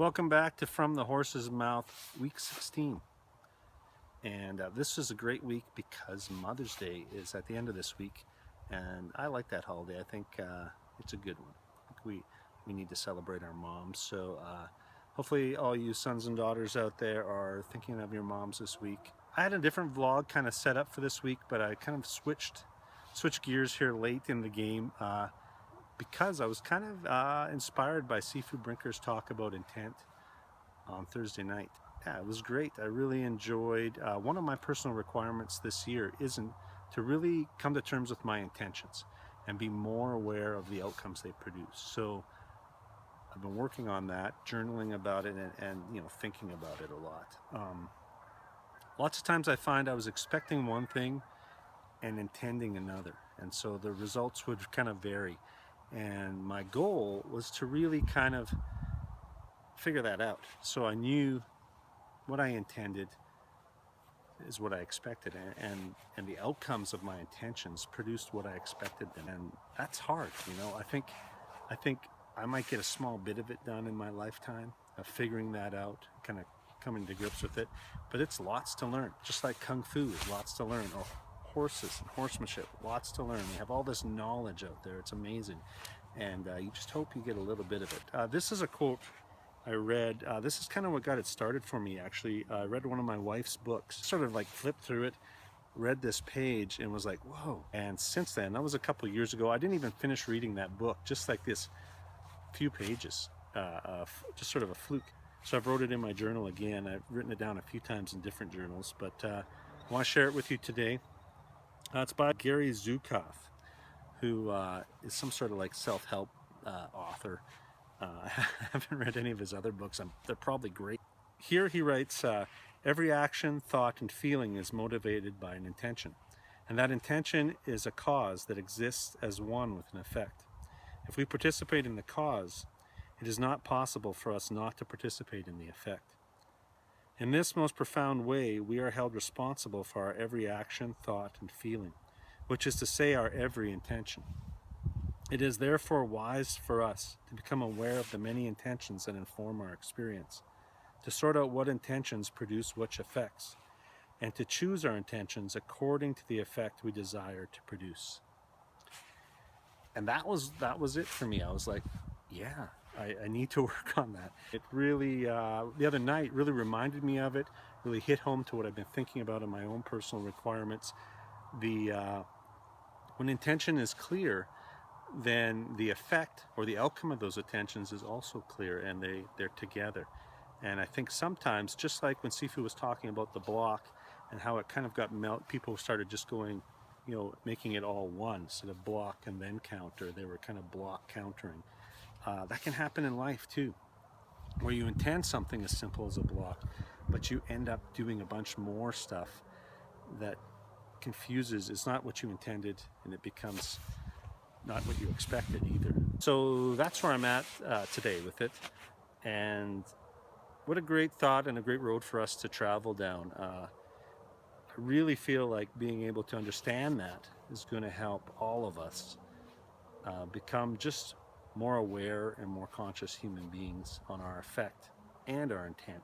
Welcome back to From the Horse's Mouth, week 16. And this is a great week because Mother's Day is at the end of this week, and I like that holiday. I think it's a good one. I think we need to celebrate our moms. So hopefully all you sons and daughters out there are thinking of your moms this week. I had a different vlog kind of set up for this week, but I kind of switched gears here late in the game because I was kind of inspired by Sifu Brinker's talk about intent on Thursday night. Yeah, it was great. I really enjoyed. One of my personal requirements this year isn't to really come to terms with my intentions and be more aware of the outcomes they produce. So I've been working on that, journaling about it, and thinking about it a lot. Lots of times I find I was expecting one thing and intending another, and so the results would kind of vary. And my goal was to really kind of figure that out. So I knew what I intended is what I expected, and the outcomes of my intentions produced what I expected. And that's hard, I think I might get a small bit of it done in my lifetime of figuring that out, kind of coming to grips with it. But it's lots to learn, just like Kung Fu is lots to learn, or horses and horsemanship, lots to learn. We have all this knowledge out there. It's amazing, and you just hope you get a little bit of it. This is a quote I read. This is kind of what got it started for me, actually. I read one of my wife's books, sort of like flipped through it, read this page, and was like, whoa. And since then, that was a couple years ago, I didn't even finish reading that book, just like this few pages, just sort of a fluke. So I've wrote it in my journal again. I've written it down a few times in different journals, but I want to share it with you today. It's by Gary Zukav, who is some sort of like self-help author. I haven't read any of his other books. They're probably great. Here he writes, every action, thought, and feeling is motivated by an intention. And that intention is a cause that exists as one with an effect. If we participate in the cause, it is not possible for us not to participate in the effect. In this most profound way, we are held responsible for our every action, thought, and feeling, which is to say our every intention. It is therefore wise for us to become aware of the many intentions that inform our experience, to sort out what intentions produce which effects, and to choose our intentions according to the effect we desire to produce. And that was it for me. I was like, yeah, I need to work on that. It really, the other night, really reminded me of it, really hit home to what I've been thinking about in my own personal requirements. When intention is clear, then the effect or the outcome of those intentions is also clear, and they're together. And I think sometimes, just like when Sifu was talking about the block and how it kind of got people started just going, making it all one instead of block and then counter. They were kind of block countering. That can happen in life too, where you intend something as simple as a block, but you end up doing a bunch more stuff that confuses. It's not what you intended, and it becomes not what you expected either. So that's where I'm at today with it, and what a great thought and a great road for us to travel down. I really feel like being able to understand that is going to help all of us become just more aware and more conscious human beings on our effect and our intent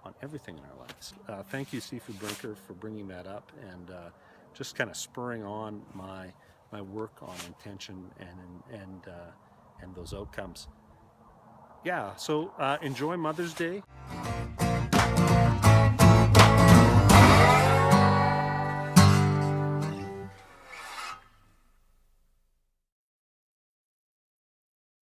on everything in our lives. Thank you, Sifu Brinker, for bringing that up and just kind of spurring on my work on intention and those outcomes. Yeah, so enjoy Mother's Day.